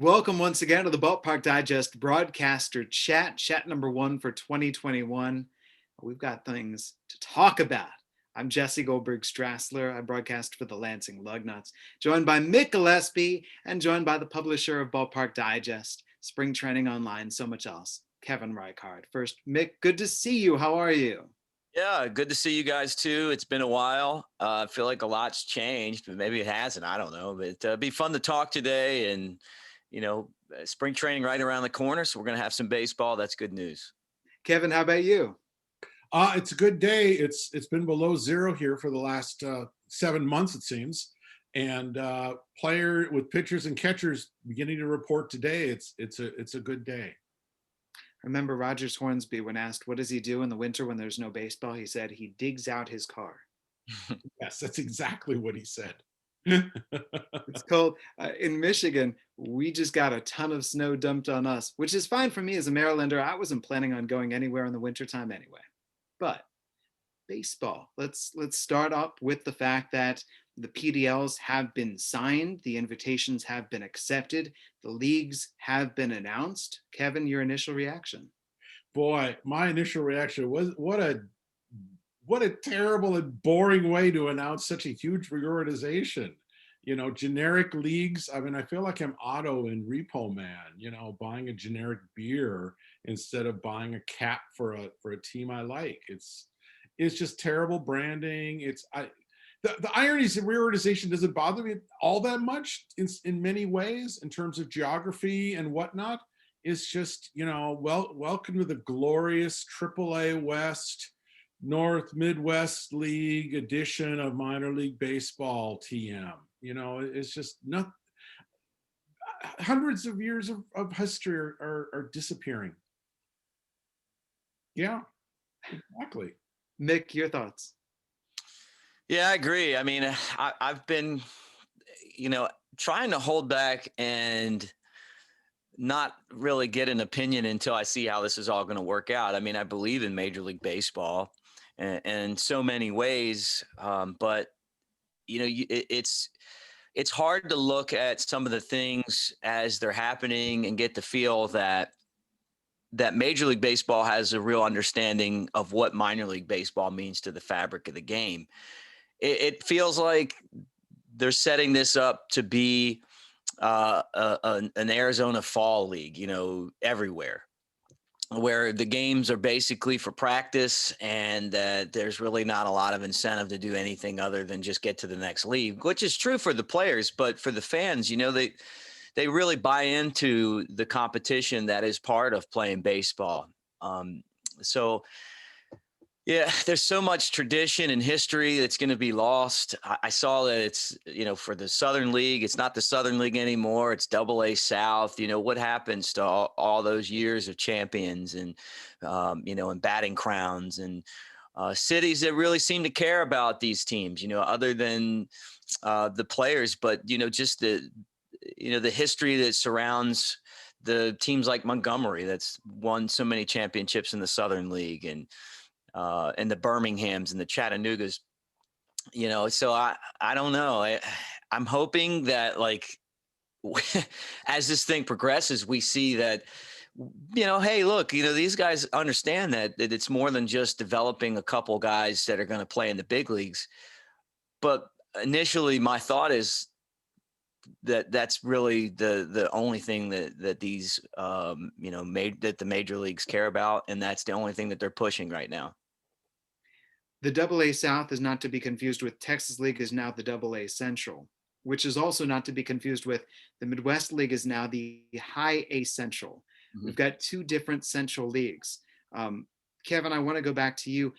Welcome once again to the Ballpark Digest Broadcaster Chat, chat number 1 for 2021. We've got things to talk about. I'm Jesse Goldberg-Strassler. I broadcast for the Lansing Lugnuts, joined by Mick Gillispie and joined by the publisher of Ballpark Digest, Spring Training Online, so much else, Kevin Reichard. First, Mick, good to see you. How are you? Yeah, good to see you guys too. It's been a while. I feel like a lot's changed, but maybe it hasn't. I don't know. But it'd be fun to talk today. And, spring training right around the corner. So we're going to have some baseball. That's good news. Kevin, how about you? It's a good day. It's been below zero here for the last 7 months, it seems. And player with pitchers and catchers beginning to report today. It's a good day. Remember Rogers Hornsby, when asked what does he do in the winter when there's no baseball, he said he digs out his car. Yes, that's exactly what he said. It's cold. In Michigan, we just got a ton of snow dumped on us, which is fine for me as a Marylander. I wasn't planning on going anywhere in the wintertime anyway. But baseball, let's start up with the fact that the PDLs have been signed, the invitations have been accepted, the leagues have been announced. Kevin, your initial reaction? Boy, my initial reaction was what a terrible and boring way to announce such a huge reorganization. Generic leagues. I mean, I feel like I'm Otto in Repo Man, buying a generic beer instead of buying a cap for a team I like. It's just terrible branding. The irony is that reorganization doesn't bother me all that much in many ways in terms of geography and whatnot. It's just, welcome to the glorious AAA West North Midwest League edition of minor league baseball TM. It's just not hundreds of years of history are disappearing. Yeah, exactly. Mick, your thoughts? Yeah, I agree. I mean, I've been, trying to hold back and not really get an opinion until I see how this is all going to work out. I mean, I believe in Major League Baseball and in so many ways, but it's hard to look at some of the things as they're happening and get the feel that Major League Baseball has a real understanding of what minor league baseball means to the fabric of the game. It feels like they're setting this up to be an Arizona fall league, everywhere, where the games are basically for practice and there's really not a lot of incentive to do anything other than just get to the next league, which is true for the players, but for the fans, they really buy into the competition that is part of playing baseball. So yeah, there's so much tradition and history that's going to be lost. I saw that it's, for the Southern League, it's not the Southern League anymore. It's AA South. What happens to all those years of champions and, and batting crowns and cities that really seem to care about these teams, other than the players, but, just the history that surrounds the teams like Montgomery that's won so many championships in the Southern League and the Birminghams and the Chattanoogas, so I don't know. I'm hoping that as this thing progresses, we see that, hey, look, these guys understand that it's more than just developing a couple guys that are going to play in the big leagues. But initially my thought is that that's really the only thing that these, that the major leagues care about. And that's the only thing that they're pushing right now. The AA South is not to be confused with Texas League is now the AA Central, which is also not to be confused with the Midwest League is now the High A Central. Mm-hmm. We've got two different Central leagues. Kevin, I want to go back to you.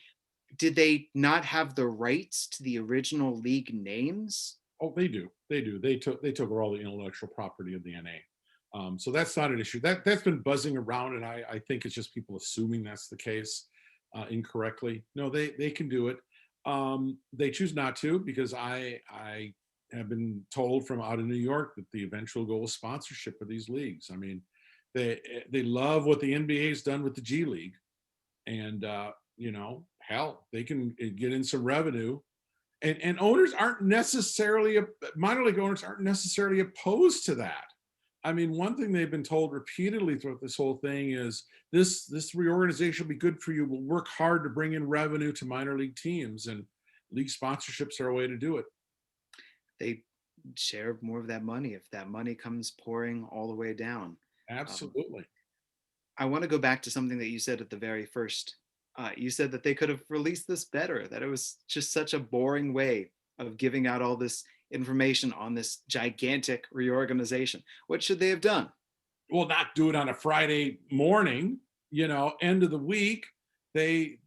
Did they not have the rights to the original league names? Oh, they do. They do. They took all the intellectual property of the NA. So that's not an issue. That's been buzzing around, and I think it's just people assuming that's the case incorrectly. No, they can do it. They choose not to because I have been told from out of New York that the eventual goal is sponsorship of these leagues. I mean, they love what the NBA's done with the G League, and hell, they can get in some revenue. And owners aren't necessarily, minor league owners aren't necessarily opposed to that. I mean, one thing they've been told repeatedly throughout this whole thing is this reorganization will be good for you. We'll work hard to bring in revenue to minor league teams, and league sponsorships are a way to do it. They share more of that money if that money comes pouring all the way down. Absolutely. I want to go back to something that you said at the very first. You said that they could have released this better, that it was just such a boring way of giving out all this information on this gigantic reorganization. What should they have done? Well, not do it on a Friday morning, end of the week. Major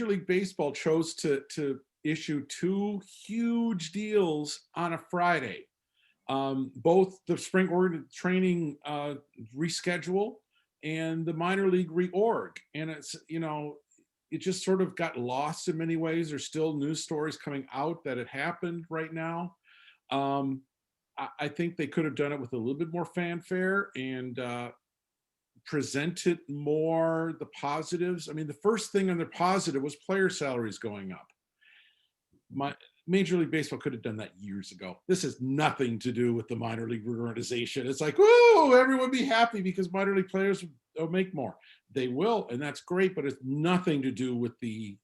League Baseball chose to issue 2 huge deals on a Friday. Both the spring training reschedule and the minor league reorg. And it's, it just sort of got lost in many ways. There's still news stories coming out that it happened right now. I think they could have done it with a little bit more fanfare and presented more the positives. I mean, the first thing on the positive was player salaries going up. Major League Baseball could have done that years ago. This has nothing to do with the minor league reorganization. It's like, whoa, everyone be happy because minor league players will make more. They will, and that's great, but it's nothing to do with the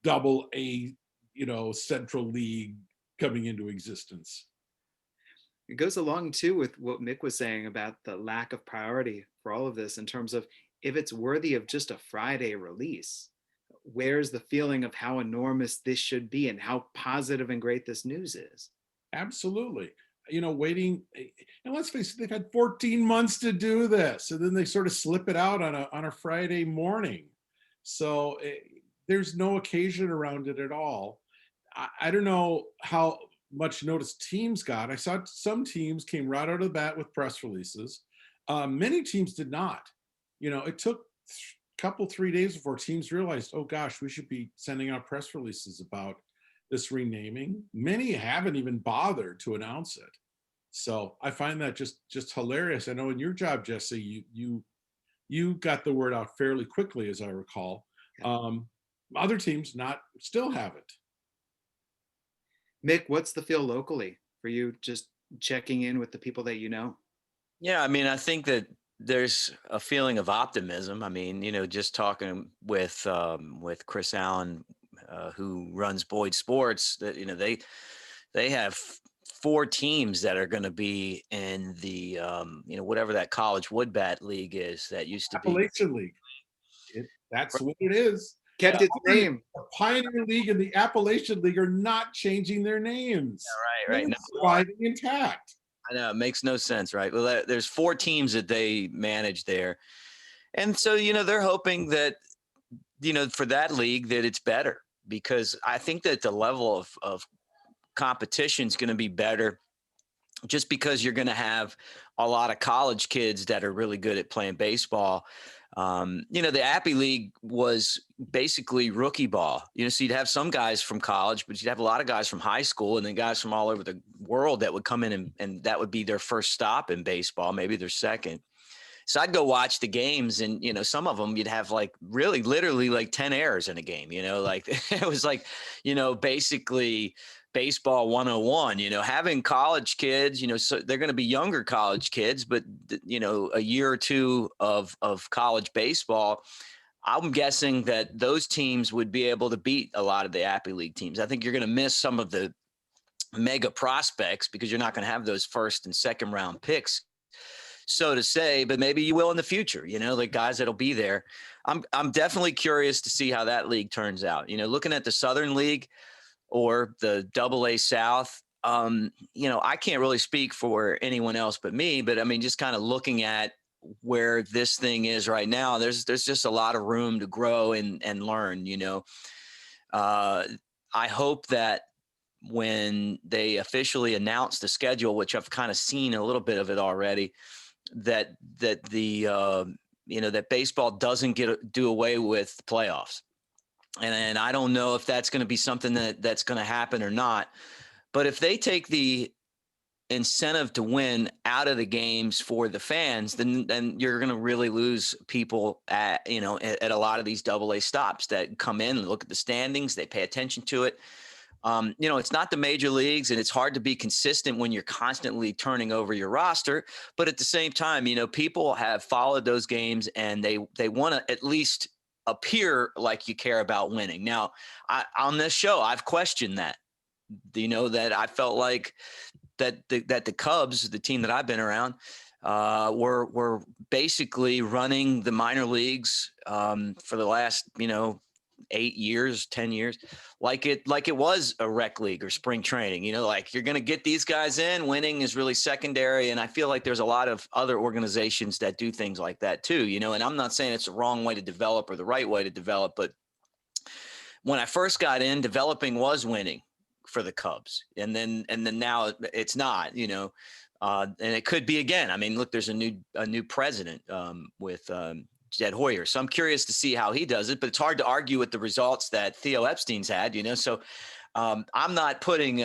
AA, Central League coming into existence. It goes along too with what Mick was saying about the lack of priority for all of this in terms of if it's worthy of just a Friday release, where's the feeling of how enormous this should be and how positive and great this news is? Absolutely. Waiting, and let's face it, they've had 14 months to do this, and then they sort of slip it out on a Friday morning. So there's no occasion around it at all. I don't know how much notice teams got. I saw some teams came right out of the bat with press releases. Many teams did not. It took couple 3 days before teams realized, oh gosh, we should be sending out press releases about this renaming. Many haven't even bothered to announce it. So I find that just hilarious. I know in your job, Jesse, you got the word out fairly quickly, as I recall. Other teams still haven't. Mick, what's the feel locally for you, just checking in with the people that you know? Yeah, I mean, I think that there's a feeling of optimism. I mean, just talking with Chris Allen, who runs Boyd Sports, that they have 4 teams that are going to be in the whatever that college woodbat league is that used to be Appalachian League. That's what it is. Kept its name. The Pioneer League and the Appalachian League are not changing their names. Yeah, right. They're surviving intact. I know, it makes no sense, right? Well, there's 4 teams that they manage there. And so, they're hoping that, for that league that it's better, because I think that the level of competition is going to be better just because you're going to have a lot of college kids that are really good at playing baseball. The Appy League was basically rookie ball. So you'd have some guys from college, but you'd have a lot of guys from high school and then guys from all over the world that would come in and that would be their first stop in baseball, maybe their second. So I'd go watch the games and, some of them you'd have like really literally like 10 errors in a game, like it was like, basically baseball 101, having college kids, so they're going to be younger college kids, but a year or two of college baseball, I'm guessing that those teams would be able to beat a lot of the Appy League teams. I think you're going to miss some of the mega prospects because you're not going to have those first and second round picks, so to say, but maybe you will in the future, the guys that'll be there. I'm definitely curious to see how that league turns out. Looking at the Southern League or the AA South, I can't really speak for anyone else but me, but I mean, just kind of looking at where this thing is right now, there's just a lot of room to grow and learn, I hope that when they officially announce the schedule, which I've kind of seen a little bit of it already, that baseball doesn't do away with the playoffs. And I don't know if that's going to be something that's going to happen or not. But if they take the incentive to win out of the games for the fans, then you're going to really lose people at a lot of these AA stops that come in and look at the standings. They pay attention to it. It's not the major leagues, and it's hard to be consistent when you're constantly turning over your roster. But at the same time, people have followed those games, and they want to at least appear like you care about winning. Now, on this show, I've questioned that. That I felt like that the Cubs, the team that I've been around, were basically running the minor leagues for the last 8 years, 10 years, like it was a rec league or spring training. Like you're going to get these guys in. Winning is really secondary, and I feel like there's a lot of other organizations that do things like that too. And I'm not saying it's the wrong way to develop or the right way to develop, but when I first got in, developing was winning for the Cubs, and then now it's not. And it could be again. I mean, look, there's a new president with Jed Hoyer, so I'm curious to see how he does it. But it's hard to argue with the results that Theo Epstein's had. So I'm not putting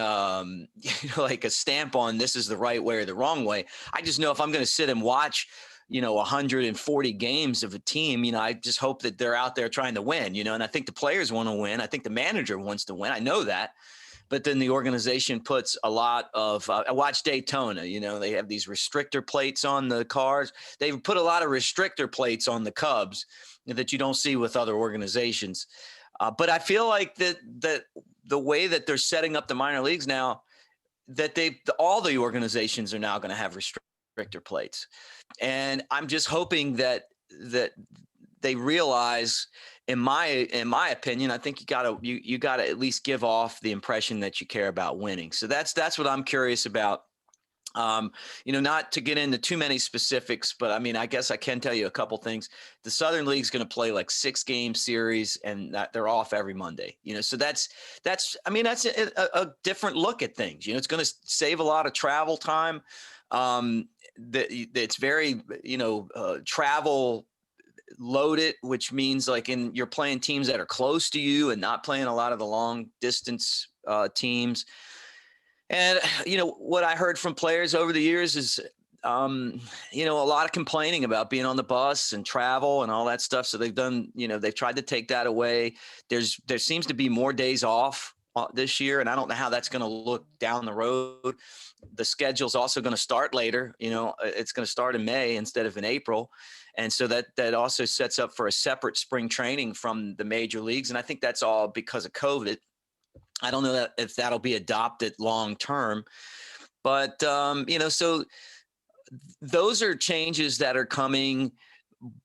like a stamp on this is the right way or the wrong way. I just know if I'm going to sit and watch 140 games of a team, I just hope that they're out there trying to win. And I think the players want to win. I think the manager wants to win. I know that. But then the organization puts a lot of I watch Daytona, they have these restrictor plates on the cars. They've put a lot of restrictor plates on the Cubs that you don't see with other organizations. But I feel like that the way that they're setting up the minor leagues now, that all the organizations are now going to have restrictor plates. And I'm just hoping that they realize, in my opinion, I think you gotta at least give off the impression that you care about winning. So that's what I'm curious about. Not to get into too many specifics, but I mean, I guess I can tell you a couple things. The Southern League's going to play like 6-game series, and they're off every Monday. So that's a different look at things. It's going to save a lot of travel time. It's very travel loaded, which means like you're playing teams that are close to you and not playing a lot of the long distance teams. And what I heard from players over the years is a lot of complaining about being on the bus and travel and all that stuff. So they've done, they've tried to take that away. There seems to be more days off this year, and I don't know how that's going to look down the road. The schedule's also going to start later. It's going to start in May instead of in April. And so that also sets up for a separate spring training from the major leagues. And I think that's all because of COVID. I don't know if that'll be adopted long term, but so those are changes that are coming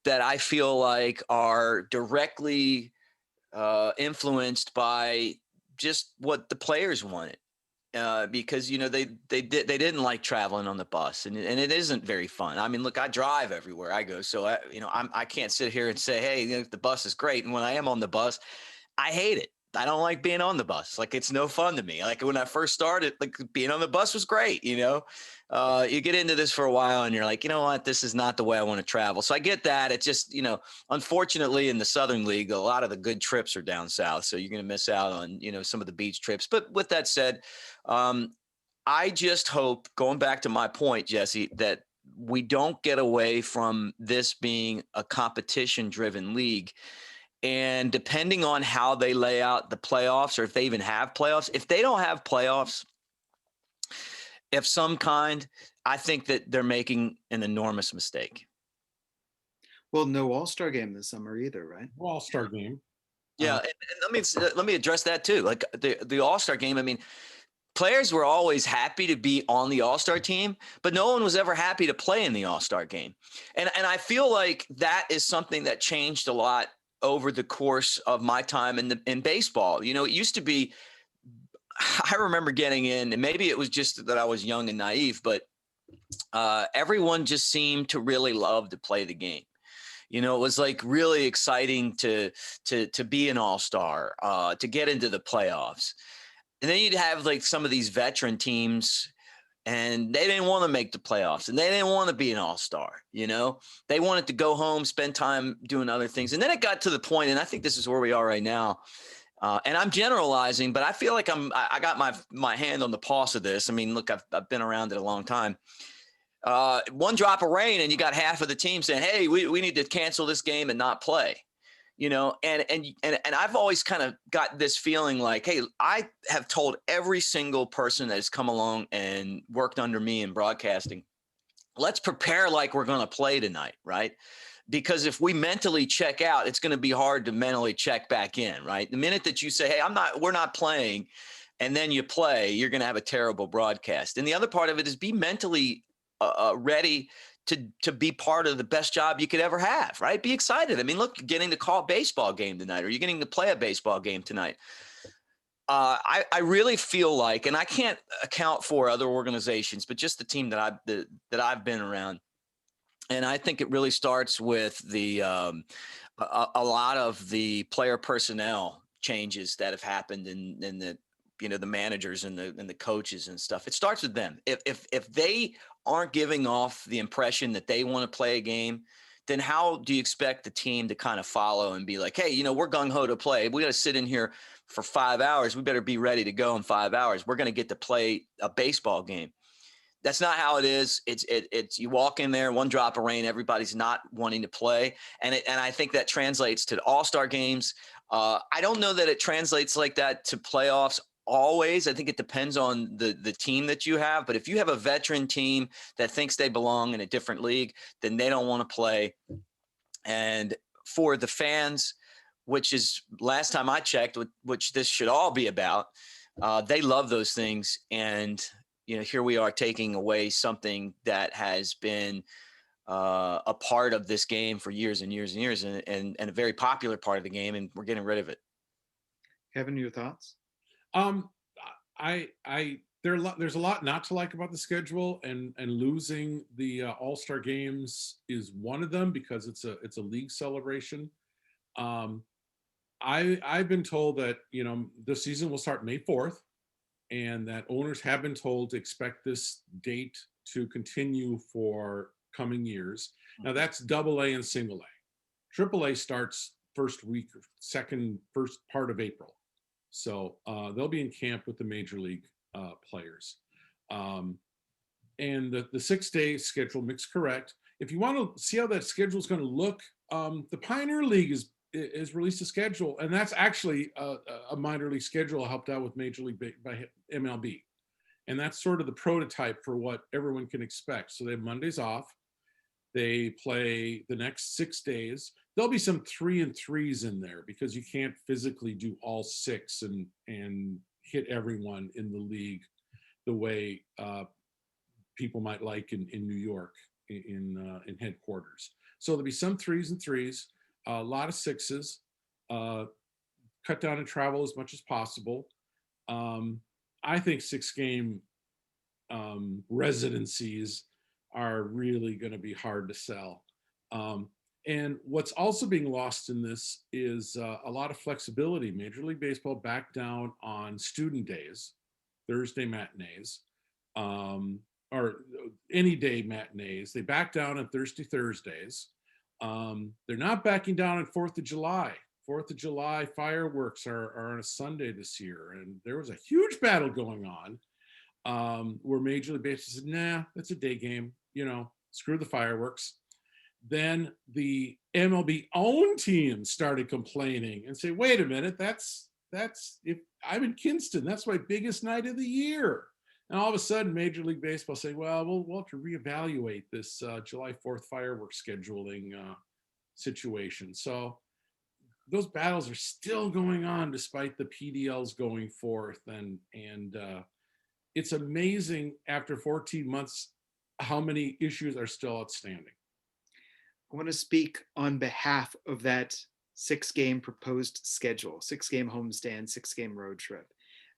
that I feel like are directly influenced by just what the players wanted. Because they didn't like traveling on the bus, and it isn't very fun. I mean, look, I drive everywhere I go, so I can't sit here and say, hey, the bus is great. And when I am on the bus, I hate it. I don't like being on the bus. Like, it's no fun to me. Like when I first started, like being on the bus was great. You get into this for a while and you're like, you know what, this is not the way I want to travel. So I get that. It's just, unfortunately in the Southern League, a lot of the good trips are down south. So you're going to miss out on, some of the beach trips. But with that said, I just hope, going back to my point, Jesse, that we don't get away from this being a competition driven league. And depending on how they lay out the playoffs, or if they even have playoffs, if they don't have playoffs of some kind, I think that they're making an enormous mistake. Well, no All-Star game this summer either, right? No All-Star game. Yeah, and let me address that too. Like the All-Star game, I mean, players were always happy to be on the All-Star team, but no one was ever happy to play in the All-Star game. And I feel like that is something that changed a lot over the course of my time in baseball. It used to be, I remember getting in, and maybe it was just that I was young and naive, but everyone just seemed to really love to play the game. It was like really exciting to be an all-star, to get into the playoffs. And then you'd have like some of these veteran teams, and they didn't want to make the playoffs, and they didn't want to be an all-star. They wanted to go home, spend time doing other things. And then it got to the point, and I think this is where we are right now. And I'm generalizing, but I feel like I got my hand on the pulse of this. I mean, look, I've been around it a long time. One drop of rain and you got half of the team saying, hey, we need to cancel this game and not play. And I've always kind of got this feeling like, hey, I have told every single person that has come along and worked under me in broadcasting, let's prepare like we're going to play tonight, right? Because if we mentally check out, it's going to be hard to mentally check back in, right? The minute that you say, hey, we're not playing, and then you play, you're going to have a terrible broadcast. And the other part of it is be mentally ready to be part of the best job you could ever have, right? Be excited. I mean, look, you're getting to call a baseball game tonight, or you're getting to play a baseball game tonight. I really feel like, and I can't account for other organizations, but just the team that I've been around. And I think it really starts with the a lot of the player personnel changes that have happened in the the managers and the coaches and stuff. It starts with them. If they aren't giving off the impression that they want to play a game, then how do you expect the team to kind of follow and be like, hey, we're gung-ho to play. We got to sit in here for 5 hours. We better be ready to go in 5 hours. We're going to get to play a baseball game. That's not how it is. It's you walk in there, one drop of rain, everybody's not wanting to play. And I think that translates to all-star games. I don't know that it translates like that to playoffs always. I think it depends on the team that you have. But if you have a veteran team that thinks they belong in a different league, then they don't want to play. And for the fans, which is last time I checked, which this should all be about, they love those things. And here we are taking away something that has been a part of this game for years and years and years, and a very popular part of the game, and we're getting rid of it. Kevin, your thoughts? There's a lot not to like about the schedule, and losing the All-Star games is one of them because it's a league celebration. I've been told that the season will start May 4th. And that owners have been told to expect this date to continue for coming years. Now that's AA and single A. AAA starts first part of April. So they'll be in camp with the major league players. And the 6-day schedule, Mick's correct. If you want to see how that schedule is going to look, the Pioneer League is released a schedule, and that's actually a minor league schedule helped out with Major League by MiLB, and that's sort of the prototype for what everyone can expect. So they have Mondays off. They play the next 6 days. There'll be some 3-3s in there because you can't physically do all 6 and hit everyone in the league the way people might like in New York in headquarters. So there'll be some 3s and 3s. A lot of 6s, cut down on travel as much as possible. I think 6-game residencies are really going to be hard to sell. And what's also being lost in this is a lot of flexibility. Major League Baseball backed down on student days, Thursday matinees, or any day matinees. They backed down on Thursdays. They're not backing down on 4th of July. 4th of July fireworks are on a Sunday this year. And there was a huge battle going on where Major League Baseball said, nah, that's a day game. Screw the fireworks. Then the MLB own team started complaining and say, wait a minute, that's if I'm in Kinston, that's my biggest night of the year. And all of a sudden, Major League Baseball say, well, we'll have to reevaluate this July 4th fireworks scheduling situation. So those battles are still going on despite the PDLs going forth. And it's amazing after 14 months how many issues are still outstanding. I want to speak on behalf of that 6-game proposed schedule, 6-game homestand, 6-game road trip.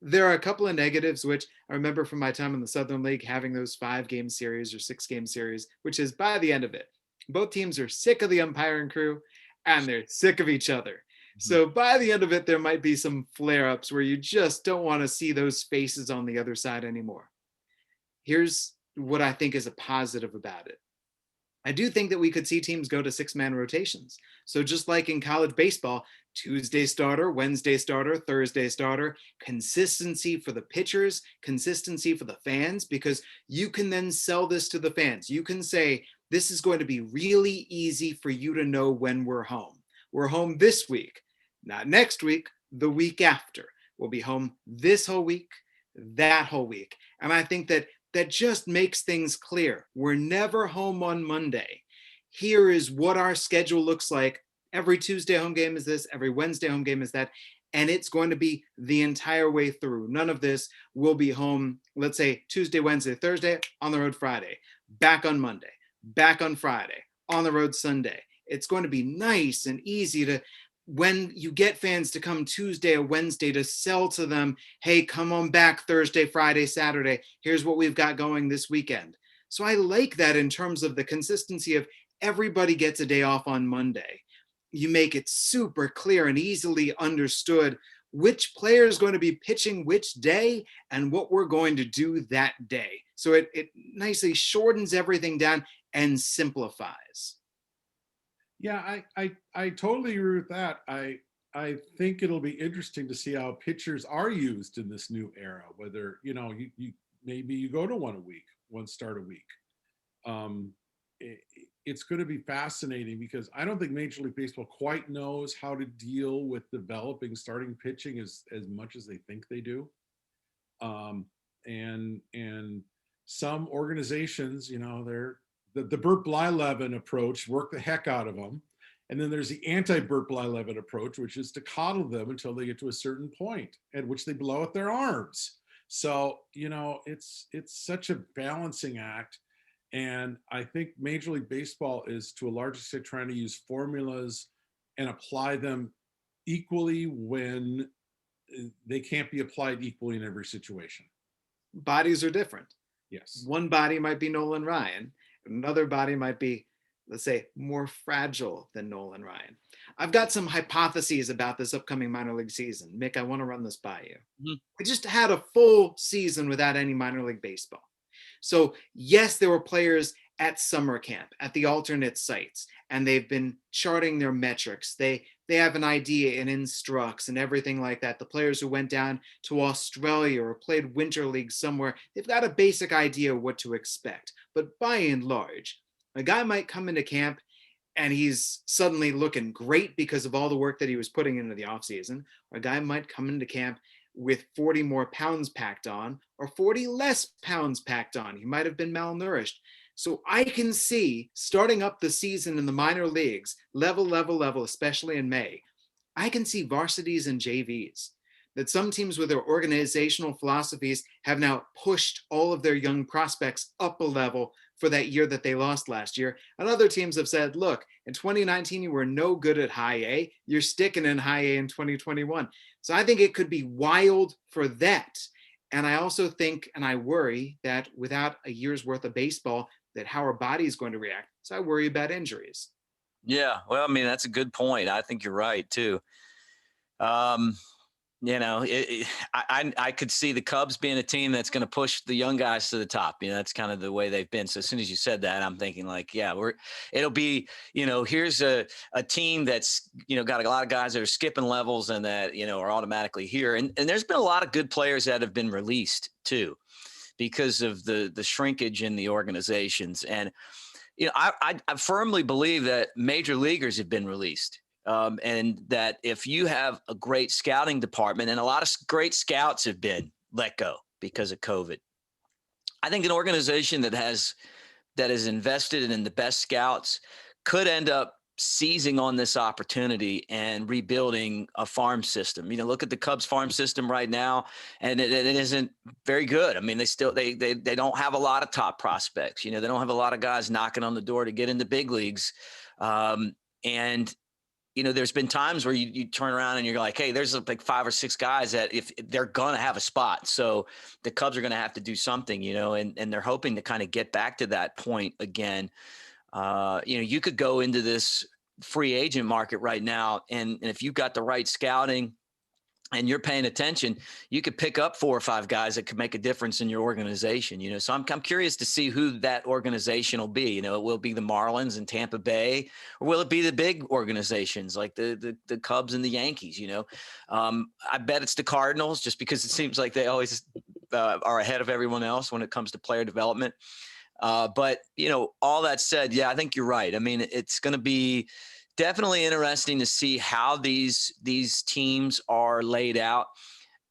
There are a couple of negatives, which I remember from my time in the Southern League, having those 5-game series or 6-game series, which is by the end of it, both teams are sick of the umpiring crew and they're sick of each other. Mm-hmm. So by the end of it, there might be some flare-ups where you just don't want to see those faces on the other side anymore. Here's what I think is a positive about it. I do think that we could see teams go to 6-man rotations. So just like in college baseball, Tuesday starter, Wednesday starter, Thursday starter, consistency for the pitchers, consistency for the fans, because you can then sell this to the fans. You can say, this is going to be really easy for you to know when we're home. We're home this week, not next week, the week after. We'll be home this whole week, that whole week. And I think that just makes things clear. We're never home on Monday. Here is what our schedule looks like. Every Tuesday home game is this, every Wednesday home game is that. And it's going to be the entire way through. None of this will be home, let's say Tuesday, Wednesday, Thursday, on the road Friday, back on Monday, back on Friday, on the road Sunday. It's going to be nice and easy to, when you get fans to come Tuesday or Wednesday, to sell to them, hey, come on back Thursday, Friday, Saturday. Here's what we've got going this weekend. So I like that in terms of the consistency of everybody gets a day off on Monday. You make it super clear and easily understood which player is going to be pitching which day and what we're going to do that day. So it nicely shortens everything down and simplifies. Yeah, I totally agree with that. I think it'll be interesting to see how pitchers are used in this new era. Whether you maybe you go to one start a week. It's going to be fascinating because I don't think Major League Baseball quite knows how to deal with developing starting pitching as much as they think they do. And some organizations, they're the Burt Blyleven approach, work the heck out of them. And then there's the anti-Burt Blyleven approach, which is to coddle them until they get to a certain point at which they blow out their arms. So, it's such a balancing act. And I think Major League Baseball is, to a large extent, trying to use formulas and apply them equally when they can't be applied equally in every situation. Bodies are different. Yes. One body might be Nolan Ryan. Another body might be, let's say, more fragile than Nolan Ryan. I've got some hypotheses about this upcoming minor league season. Mick, I want to run this by you. Mm-hmm. We just had a full season without any minor league baseball. So yes, there were players at summer camp, at the alternate sites, and they've been charting their metrics. They have an idea in instructs and everything like that. The players who went down to Australia or played winter league somewhere, they've got a basic idea of what to expect. But by and large, a guy might come into camp and he's suddenly looking great because of all the work that he was putting into the offseason. Or a guy might come into camp with 40 more pounds packed on or 40 less pounds packed on. He might have been malnourished. So I can see starting up the season in the minor leagues, level, especially in May, I can see varsities and JVs. That some teams with their organizational philosophies have now pushed all of their young prospects up a level for that year that they lost last year. And other teams have said, look, in 2019, you were no good at high A. You're sticking in high A in 2021. So I think it could be wild for that. And I also think, and I worry that without a year's worth of baseball, that how our body is going to react. So I worry about injuries. Yeah, well, I mean, that's a good point. I think you're right too. I could see the Cubs being a team that's going to push the young guys to the top. That's kind of the way they've been. So as soon as you said that, I'm thinking like, yeah, it'll be, here's a team that's, got a lot of guys that are skipping levels and that, are automatically here. And there's been a lot of good players that have been released too, because of the shrinkage in the organizations. And, I firmly believe that major leaguers have been released. And that if you have a great scouting department, and a lot of great scouts have been let go because of COVID, I think an organization that has invested in the best scouts could end up seizing on this opportunity and rebuilding a farm system. Look at the Cubs farm system right now, and it isn't very good. I mean, they don't have a lot of top prospects. They don't have a lot of guys knocking on the door to get into big leagues. And there's been times where you turn around and you're like, hey, there's like 5 or 6 guys that if they're going to have a spot. So the Cubs are going to have to do something, and they're hoping to kind of get back to that point again. You could go into this free agent market right now. And if you've got the right scouting and you're paying attention, you could pick up 4 or 5 guys that could make a difference in your organization. So I'm curious to see who that organization will be. Will it be the Marlins and Tampa Bay, or will it be the big organizations like the Cubs and the Yankees? I bet it's the Cardinals, just because it seems like they always are ahead of everyone else when it comes to player development. But all that said, yeah, I think you're right. I mean, it's going to be Definitely interesting to see how these teams are laid out.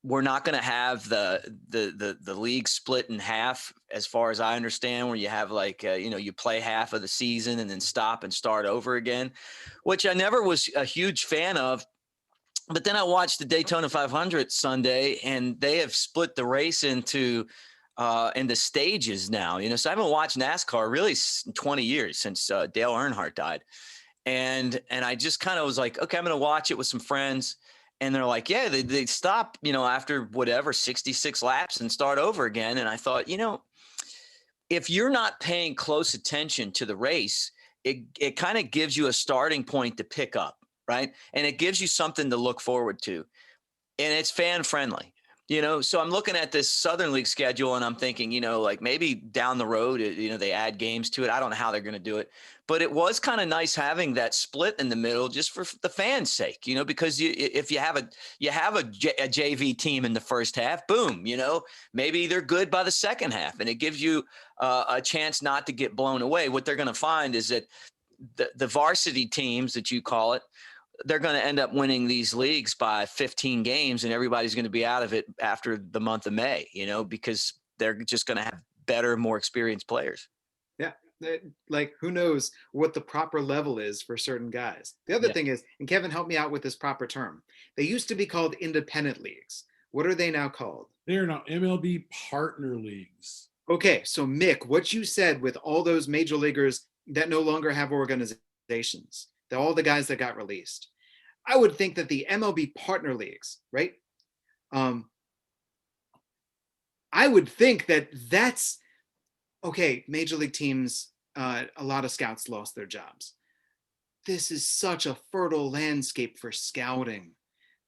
We're not going to have the league split in half, as far as I understand, where you have like you play half of the season and then stop and start over again, which I never was a huge fan of. But then I watched the Daytona 500 Sunday, and they have split the race into stages now. So I haven't watched NASCAR really in 20 years, since Dale Earnhardt died. And I just kind of was like, okay, I'm going to watch it with some friends. And they're like, yeah, they stop, after whatever, 66 laps and start over again. And I thought, if you're not paying close attention to the race, it kind of gives you a starting point to pick up, right? And it gives you something to look forward to. And it's fan friendly. So I'm looking at this Southern League schedule and I'm thinking, like maybe down the road, they add games to it. I don't know how they're going to do it, but it was kind of nice having that split in the middle just for the fans' sake, because if you have a JV team in the first half, boom, maybe they're good by the second half, and it gives you a chance not to get blown away. What they're going to find is that the varsity teams that you call it, they're going to end up winning these leagues by 15 games, and everybody's going to be out of it after the month of May, because they're just going to have better, more experienced players. Yeah. Like, who knows what the proper level is for certain guys. The other thing is, and Kevin, help me out with this proper term. They used to be called independent leagues. What are they now called? They are now MLB partner leagues. Okay. So Mick, what you said with all those major leaguers that no longer have organizations, all the guys that got released, I would think that the MLB partner leagues, right? I would think that that's okay. Major league teams, a lot of scouts lost their jobs. This is such a fertile landscape for scouting.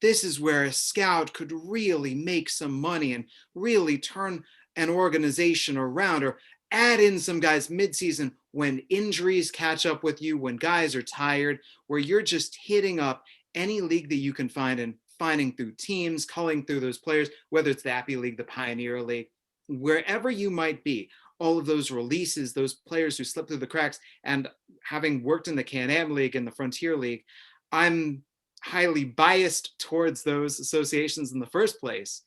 This is where a scout could really make some money and really turn an organization around, or add in some guys midseason when injuries catch up with you, when guys are tired, where you're just hitting up any league that you can find and finding through teams, culling through those players, whether it's the Appy League, the Pioneer League, wherever you might be, all of those releases, those players who slip through the cracks. And having worked in the Can-Am League and the Frontier League, I'm highly biased towards those associations in the first place.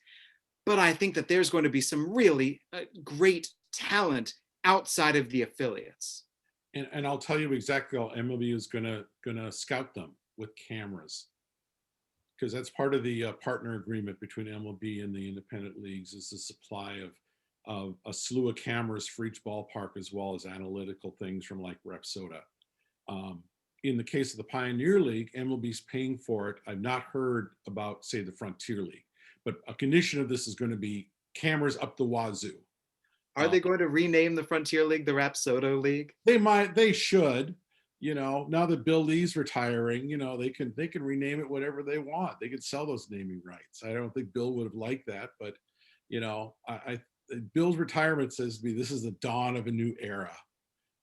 But I think that there's going to be some really great talent outside of the affiliates. And I'll tell you exactly how MLB is gonna scout them with cameras, because that's part of the partner agreement between MLB and the independent leagues, is the supply of a slew of cameras for each ballpark, as well as analytical things from like Repsoda. In the case of the Pioneer League, MLB's paying for it. I've not heard about, say, the Frontier League, but a condition of this is going to be cameras up the wazoo. Are they going to rename the Frontier League the Rapsodo League? They should. Now that Bill Lee's retiring, they can rename it whatever they want. They could sell those naming rights. I don't think Bill would have liked that, but Bill's retirement says to me, this is the dawn of a new era.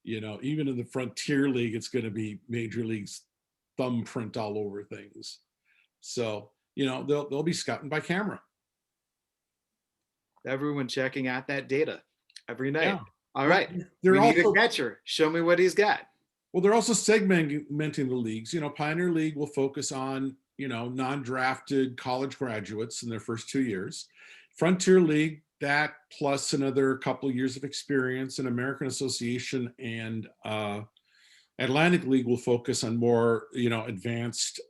Even in the Frontier League, it's going to be Major League's thumbprint all over things. So, they'll be scouting by camera. Everyone checking out that data every night. Yeah. All right. We need a catcher. Show me what he's got. Well, they're also segmenting the leagues. Pioneer League will focus on, non-drafted college graduates in their first 2 years. Frontier League, that plus another couple of years of experience. And American Association and Atlantic League will focus on more, advanced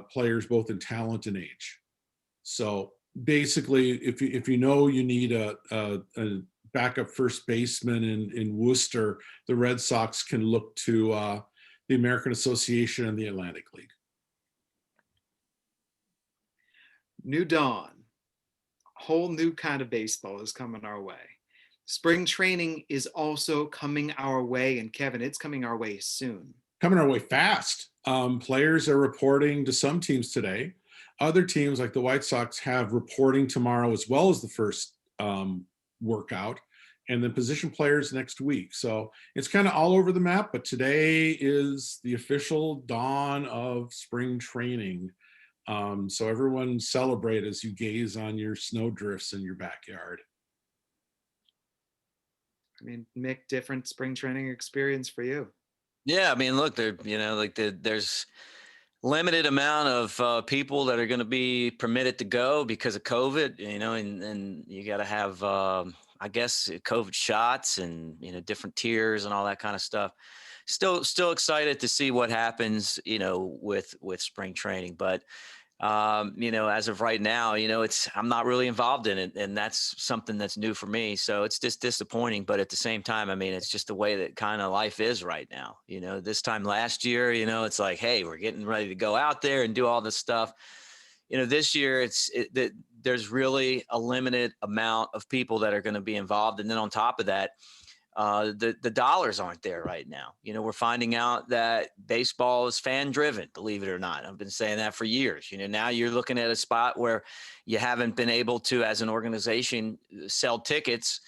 players, both in talent and age. So basically, if you need a backup first baseman in Worcester, the Red Sox can look to the American Association and the Atlantic League. New dawn. Whole new kind of baseball is coming our way. Spring training is also coming our way, and Kevin, it's coming our way soon. Coming our way fast. Players are reporting to some teams today. Other teams, like the White Sox, have reporting tomorrow as well as the first workout, and then position players next week. So it's kind of all over the map, but today is the official dawn of spring training. So everyone celebrate as you gaze on your snow drifts in your backyard. I mean, Mick, different spring training experience for you. Yeah, I mean, look, there's limited amount of people that are going to be permitted to go because of COVID, and you got to have, I guess, COVID shots and, different tiers and all that kind of stuff. Still excited to see what happens, with spring training. But, as of right now, I'm not really involved in it. And that's something that's new for me. So it's just disappointing. But at the same time, I mean, it's just the way that kind of life is right now. This time last year, it's like, hey, we're getting ready to go out there and do all this stuff. This year there's really a limited amount of people that are going to be involved. And then on top of that, the dollars aren't there right now. We're finding out that baseball is fan driven, believe it or not. I've been saying that for years. Now you're looking at a spot where you haven't been able to, as an organization, sell tickets,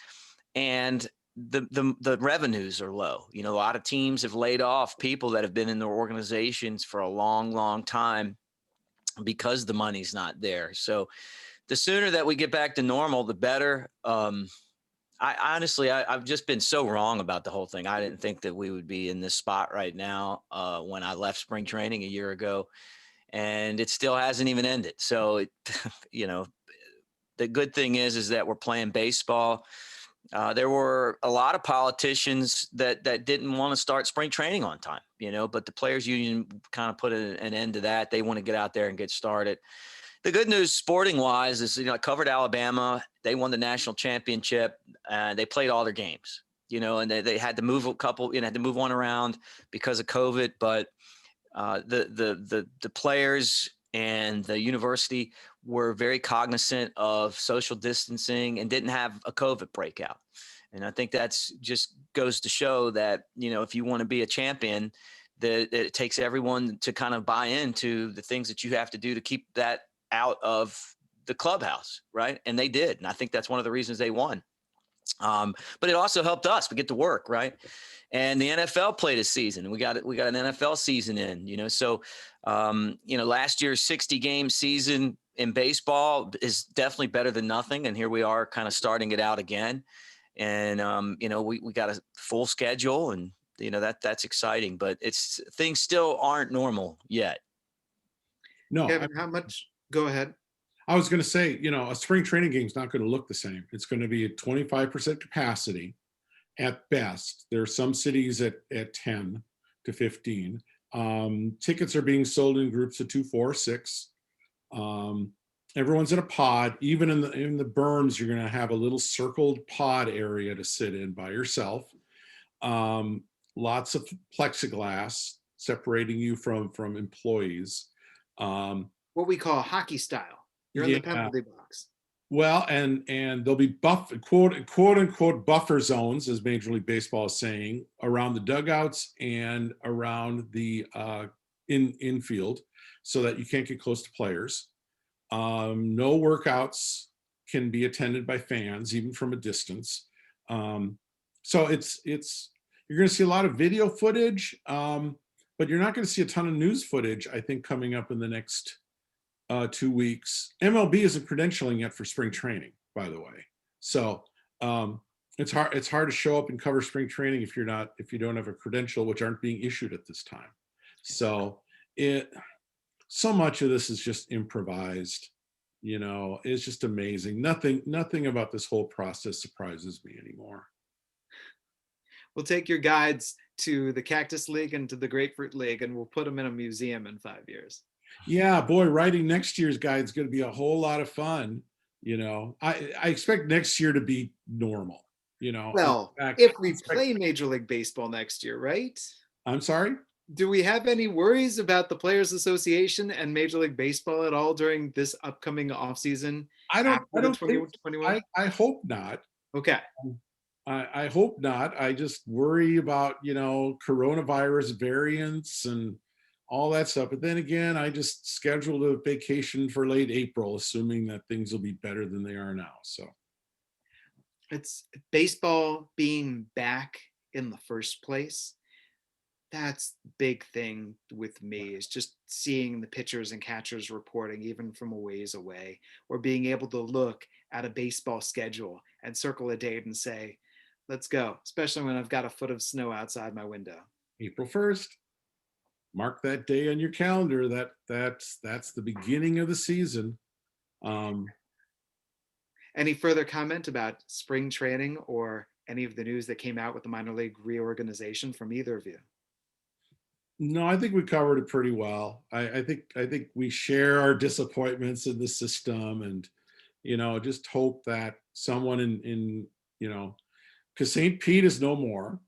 and the revenues are low. A lot of teams have laid off people that have been in their organizations for a long, long time because the money's not there. So the sooner that we get back to normal, the better. I honestly, I've just been so wrong about the whole thing. I didn't think that we would be in this spot right now when I left spring training a year ago, and it still hasn't even ended. So, the good thing is that we're playing baseball. There were a lot of politicians that didn't want to start spring training on time, but the players union kind of put an end to that. They want to get out there and get started. The good news, sporting wise, is I covered Alabama. They won the national championship, and they played all their games. And they had to move a couple. Had to move one around because of COVID. But the players and the university were very cognizant of social distancing and didn't have a COVID breakout. And I think that's just goes to show that if you want to be a champion, that it takes everyone to kind of buy into the things that you have to do to keep that out of the clubhouse, right? And they did, and I think that's one of the reasons they won. But it also helped us. We get to work, right? And the NFL played a season. We got an NFL season in. So last year's 60-game season in baseball is definitely better than nothing. And here we are, kind of starting it out again. And we got a full schedule, and that's exciting. But things still aren't normal yet. No, Kevin, how much? Go ahead. I was going to say, a spring training game is not going to look the same. It's going to be at 25% capacity at best. There are some cities at 10 to 15. Tickets are being sold in groups of 2, 4, 6. Everyone's in a pod. Even in the berms, you're going to have a little circled pod area to sit in by yourself. Lots of plexiglass separating you from employees. What we call hockey style. You're in the penalty box. Well, and there'll be quote unquote buffer zones, as Major League Baseball is saying, around the dugouts and around the infield, so that you can't get close to players. No workouts can be attended by fans, even from a distance. So you're going to see a lot of video footage, but you're not going to see a ton of news footage, I think, coming up in the next 2 weeks. MiLB isn't credentialing yet for spring training, by the way. So it's hard to show up and cover spring training if you don't have a credential, which aren't being issued at this time. So so much of this is just improvised. It's just amazing. Nothing about this whole process surprises me anymore. We'll take your guides to the Cactus League and to the Grapefruit League, and we'll put them in a museum in 5 years. Yeah, boy, writing next year's guide is going to be a whole lot of fun. I expect next year to be normal. Well, if we play Major League Baseball next year, right? I'm sorry? Do we have any worries about the Players Association and Major League Baseball at all during this upcoming offseason? I don't think, I hope not. Okay. I hope not. I just worry about, coronavirus variants and all that stuff. But then again, I just scheduled a vacation for late April, assuming that things will be better than they are now. So it's baseball being back in the first place. That's the big thing with me, is just seeing the pitchers and catchers reporting even from a ways away, or being able to look at a baseball schedule and circle a date and say, let's go, especially when I've got a foot of snow outside my window. April 1st. Mark that day on your calendar. That's the beginning of the season. Any further comment about spring training or any of the news that came out with the minor league reorganization from either of you? No, I think we covered it pretty well. I think we share our disappointments in the system, and just hope that someone in because St. Pete is no more.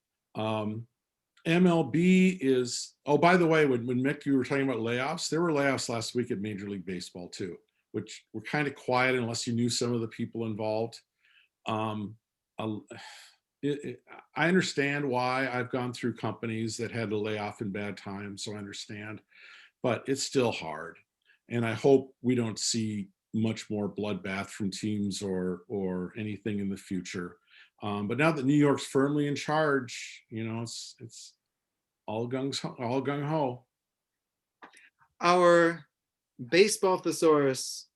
MLB is. Oh, by the way, when Mick, you were talking about layoffs, there were layoffs last week at Major League Baseball too, which were kind of quiet unless you knew some of the people involved. Um, I understand why. I've gone through companies that had to lay off in bad times, so I understand, but it's still hard. And I hope we don't see much more bloodbath from teams or anything in the future. But now that New York's firmly in charge, it's all gung ho. Our Baseball Thesaurus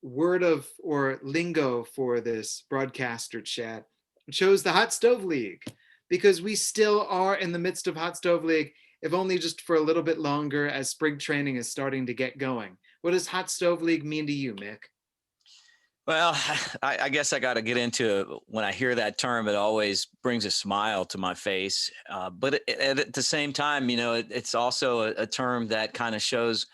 word of or lingo for this broadcaster chat chose the Hot Stove League, because we still are in the midst of Hot Stove League, if only just for a little bit longer as spring training is starting to get going. What does Hot Stove League mean to you, Mick? Well, I guess I got to get into, when I hear that term, it always brings a smile to my face. But at the same time, it's also a term that kind of shows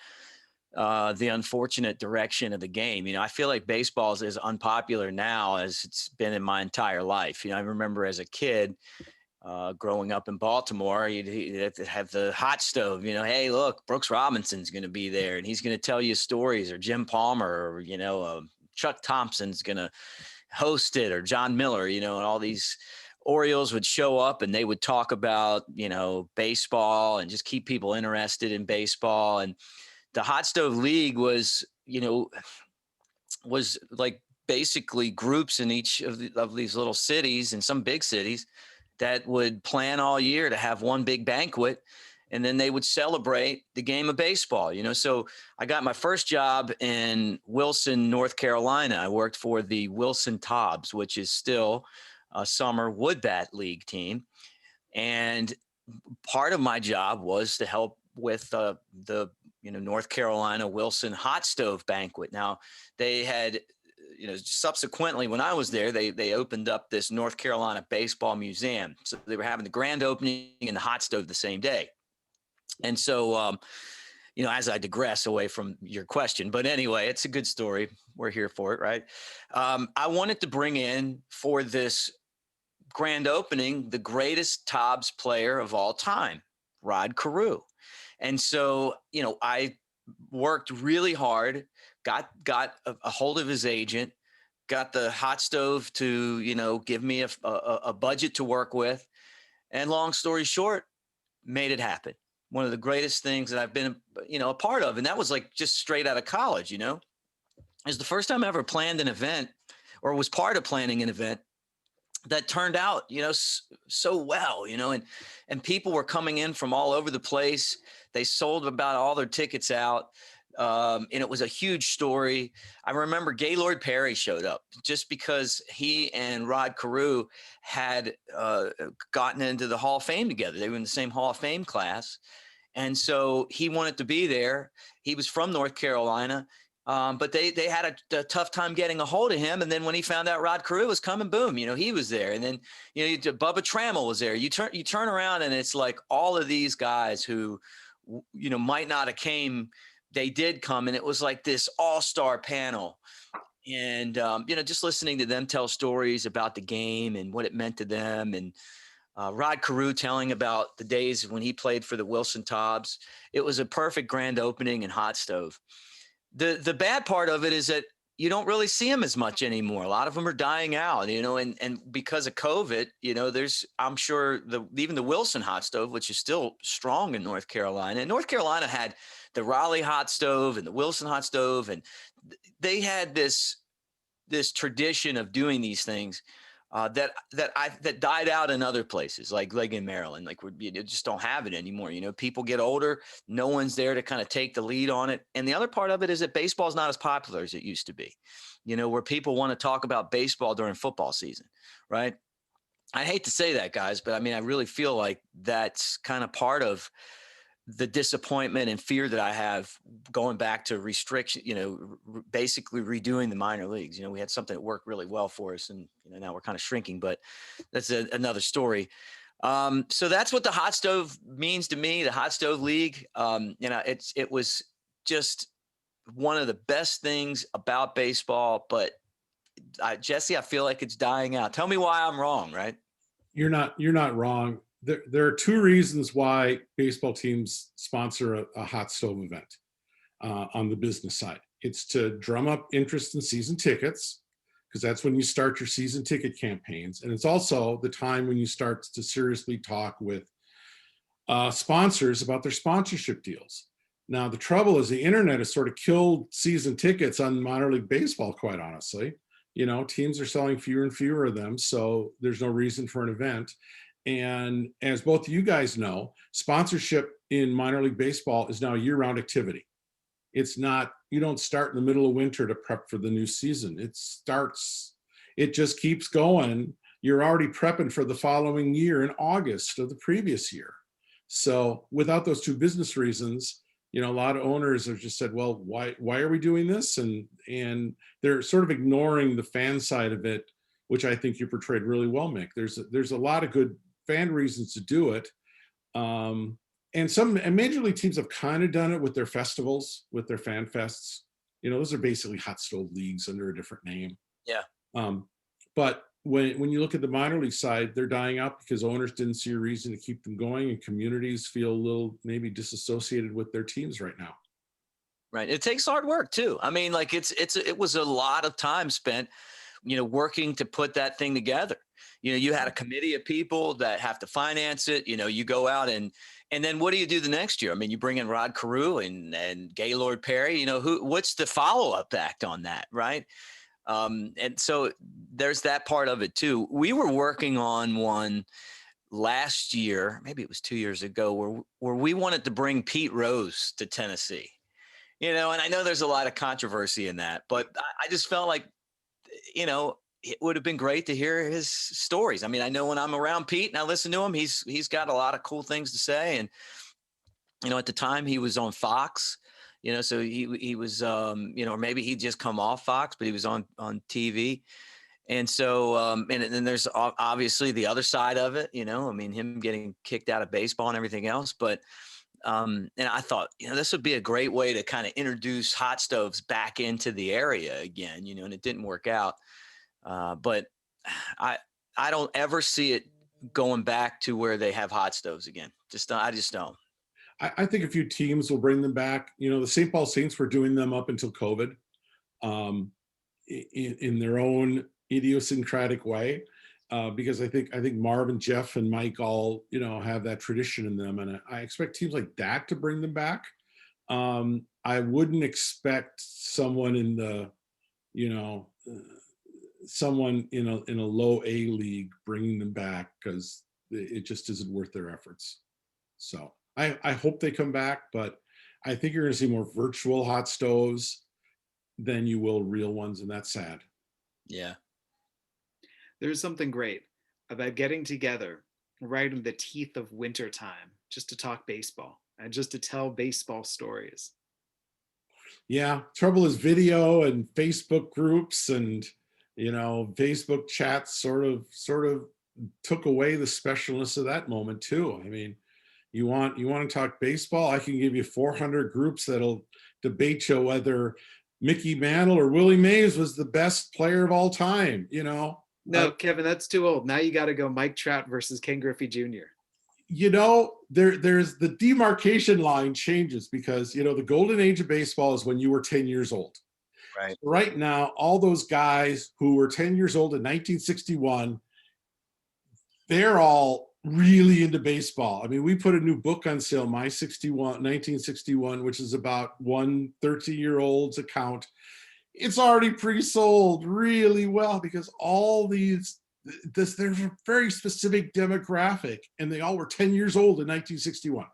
the unfortunate direction of the game. I feel like baseball is as unpopular now as it's been in my entire life. I remember as a kid growing up in Baltimore, you'd have the hot stove, hey, look, Brooks Robinson's going to be there and he's going to tell you stories, or Jim Palmer, or, Chuck Thompson's going to host it, or John Miller, and all these Orioles would show up and they would talk about, baseball and just keep people interested in baseball. And the Hot Stove League was like basically groups in each of these little cities and some big cities that would plan all year to have one big banquet, and then they would celebrate the game of baseball. So I got my first job in Wilson, North Carolina. I worked for the Wilson Tobs, which is still a summer wood bat league team. And part of my job was to help with the North Carolina Wilson Hot Stove Banquet. Now, they had, subsequently, when I was there, they opened up this North Carolina Baseball Museum. So they were having the grand opening and the hot stove the same day. And so, as I digress away from your question, but anyway, it's a good story. We're here for it, right? I wanted to bring in, for this grand opening, the greatest Tobs player of all time, Rod Carew. And so, I worked really hard, got a hold of his agent, got the hot stove to, give me a budget to work with. And long story short, made it happen. One of the greatest things that I've been, a part of. And that was like just straight out of college, It was the first time I ever planned an event, or was part of planning an event that turned out, so well, and people were coming in from all over the place. They sold about all their tickets out. And it was a huge story. I remember Gaylord Perry showed up just because he and Rod Carew had gotten into the Hall of Fame together. They were in the same Hall of Fame class. And so he wanted to be there. He was from North Carolina. But they had a tough time getting a hold of him. And then when he found out Rod Carew was coming, boom, he was there. And then, Bubba Trammell was there. You turn around and it's like all of these guys who, might not have came, they did come. And it was like this all-star panel. And, just listening to them tell stories about the game and what it meant to them. And Rod Carew telling about the days when he played for the Wilson Tobs. It was a perfect grand opening and hot stove. The bad part of it is that you don't really see them as much anymore. A lot of them are dying out, and because of COVID, there's, I'm sure, even the Wilson hot stove, which is still strong in North Carolina. And North Carolina had the Raleigh hot stove and the Wilson hot stove, and they had this tradition of doing these things that died out in other places, like in Maryland. Like you just don't have it anymore. People get older. No one's there to kind of take the lead on it. And the other part of it is that baseball is not as popular as it used to be. Where people want to talk about baseball during football season, right? I hate to say that, guys, but I mean, I really feel like that's kind of part of the disappointment and fear that I have going back to restriction, basically redoing the minor leagues. We had something that worked really well for us, and now we're kind of shrinking, but that's another story. So that's what the hot stove means to me, the hot stove league. It was just one of the best things about baseball, but Jesse, I feel like it's dying out. Tell me why I'm wrong, right? You're not wrong. There are two reasons why baseball teams sponsor a hot stove event on the business side. It's to drum up interest in season tickets, because that's when you start your season ticket campaigns. And it's also the time when you start to seriously talk with sponsors about their sponsorship deals. Now, the trouble is the internet has sort of killed season tickets on minor league baseball, quite honestly. Teams are selling fewer and fewer of them, so there's no reason for an event. And as both of you guys know, sponsorship in minor league baseball is now a year-round activity. It's not, you don't start in the middle of winter to prep for the new season. It just keeps going. You're already prepping for the following year in August of the previous year. So without those two business reasons, a lot of owners have just said, well, why are we doing this? And they're sort of ignoring the fan side of it, which I think you portrayed really well, Mick. There's a lot of good fan reasons to do it. And major league teams have kind of done it with their festivals, with their fan fests. Those are basically hot stove leagues under a different name. Yeah. But when you look at the minor league side, they're dying out because owners didn't see a reason to keep them going, and communities feel a little maybe disassociated with their teams right now. Right. It takes hard work too. I mean, like it was a lot of time spent, working to put that thing together. You had a committee of people that have to finance it. You go out and then what do you do the next year? I mean, you bring in Rod Carew and Gaylord Perry. What's the follow-up act on that, right? And so there's that part of it too. We were working on one last year, maybe it was 2 years ago, where we wanted to bring Pete Rose to Tennessee. And I know there's a lot of controversy in that, but I just felt like, it would have been great to hear his stories. I mean, I know when I'm around Pete and I listen to him, he's got a lot of cool things to say. And, at the time he was on Fox, so he was, or maybe he'd just come off Fox, but he was on TV. And so, and then there's obviously the other side of it, I mean, him getting kicked out of baseball and everything else. But, and I thought, this would be a great way to kind of introduce hot stoves back into the area again, and it didn't work out. But I don't ever see it going back to where they have hot stoves again. I just don't. I think a few teams will bring them back. The St. Paul Saints were doing them up until COVID, in their own idiosyncratic way, because I think Marv and Jeff and Mike all have that tradition in them, and I expect teams like that to bring them back. I wouldn't expect someone in the someone in a low A league bringing them back, because it just isn't worth their efforts. So I hope they come back, but I think you're going to see more virtual hot stoves than you will real ones, and that's sad. Yeah. There's something great about getting together right in the teeth of winter time just to talk baseball and just to tell baseball stories. Yeah, trouble is video and Facebook groups and Facebook chats sort of took away the specialness of that moment too. I mean, you want to talk baseball, I can give you 400 groups that'll debate you whether Mickey Mantle or Willie Mays was the best player of all time. No, Kevin, that's too old. Now you got to go Mike Trout versus Ken Griffey Jr. There's the demarcation line changes because the golden age of baseball is when you were 10 years old. Right. Right now, all those guys who were 10 years old in 1961, they're all really into baseball. I mean, we put a new book on sale, 1961, which is about one 30-year-old's account. It's already pre-sold really well because all there's a very specific demographic, and they all were 10 years old in 1961.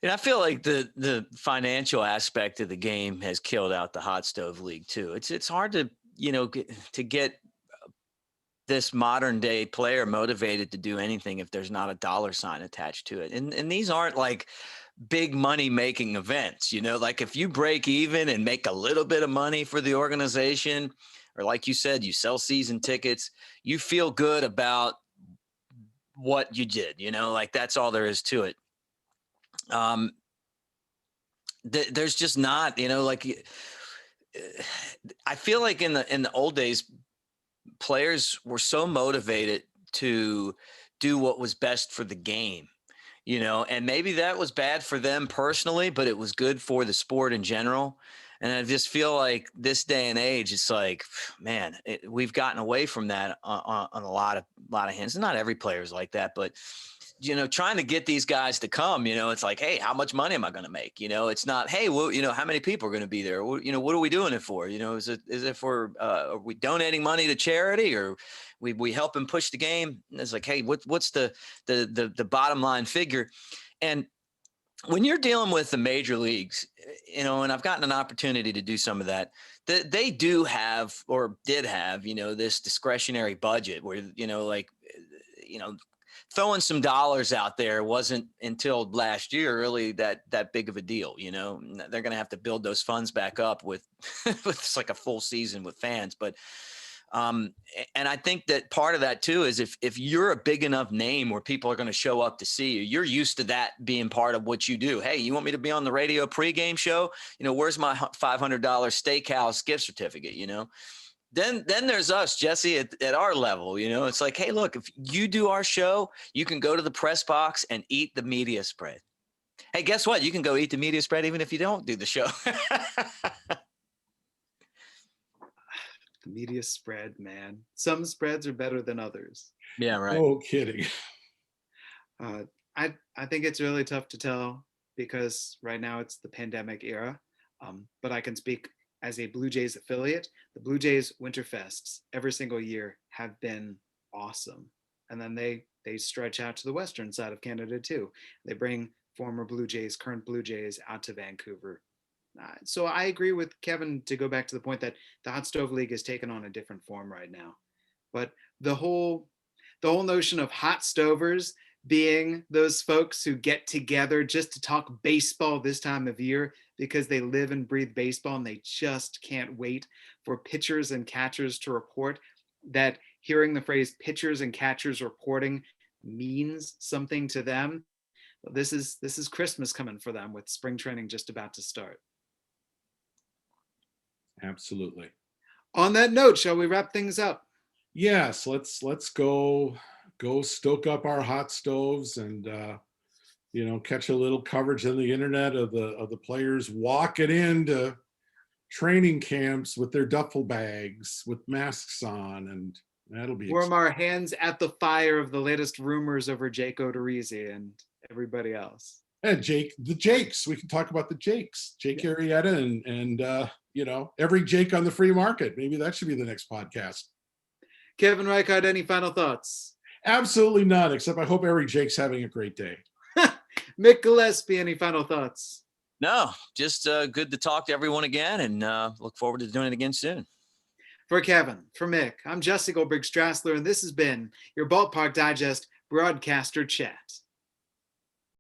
And I feel like the financial aspect of the game has killed out the hot stove league too. It's hard to get this modern day player motivated to do anything if there's not a dollar sign attached to it? And these aren't like big money making events, you know, like if you break even and make a little bit of money for the organization, or like you said, you sell season tickets, you feel good about what you did, you know, like that's all there is to it. There's just not, you know, like I feel like in the old days, players were so motivated to do what was best for the game, you know, and maybe that was bad for them personally, but it was good for the sport in general. And I just feel like this day and age, it's like, man, we've gotten away from that on a lot of hands. Not every player is like that, but you know, trying to get these guys to come, you know, it's like, hey, how much money am I going to make? You know, it's not, hey, well, you know, how many people are going to be there? You know, what are we doing it for? You know, is it for, are we donating money to charity, or we helping push the game? And it's like, hey, what's the bottom line figure? And when you're dealing with the major leagues, you know, and I've gotten an opportunity to do some of that, they do have, or did have, you know, this discretionary budget where, you know, like, you know, throwing some dollars out there wasn't until last year really that big of a deal. You know, they're going to have to build those funds back up with, with like a full season with fans. But, and I think that part of that too is if you're a big enough name where people are going to show up to see you, you're used to that being part of what you do. Hey, you want me to be on the radio pregame show? You know, where's my $500 steakhouse gift certificate? You know? Then there's us, Jesse, at our level, you know, it's like, hey, look, if you do our show, you can go to the press box and eat the media spread. Hey, guess what? You can go eat the media spread even if you don't do the show. The media spread, man. Some spreads are better than others. Yeah, right. Oh, kidding. I think it's really tough to tell because right now it's the pandemic era. But I can speak as a Blue Jays affiliate. The Blue Jays Winterfests every single year have been awesome. And then they stretch out to the western side of Canada too. They bring former Blue Jays, current Blue Jays out to Vancouver. So I agree with Kevin to go back to the point that the Hot Stove League has taken on a different form right now. But the whole notion of hot stovers being those folks who get together just to talk baseball this time of year because they live and breathe baseball and they just can't wait for pitchers and catchers to report, that hearing the phrase pitchers and catchers reporting means something to them. This is Christmas coming for them with spring training just about to start. Absolutely. On that note, shall we wrap things up? Yes, let's go stoke up our hot stoves and you know, catch a little coverage on the internet of the players walking into training camps with their duffel bags with masks on, and that'll be warm our hands at the fire of the latest rumors over Jake Odorizzi and everybody else. And the Jakes. We can talk about the Jakes, Jake Arrieta and you know, every Jake on the free market. Maybe that should be the next podcast. Kevin Reichard, any final thoughts? Absolutely none, except I hope every Jake's having a great day. Mick Gillispie, any final thoughts? No, just good to talk to everyone again, and look forward to doing it again soon. For Kevin, for Mick, I'm Jesse Goldberg-Strassler, and this has been your Ballpark Digest Broadcaster Chat.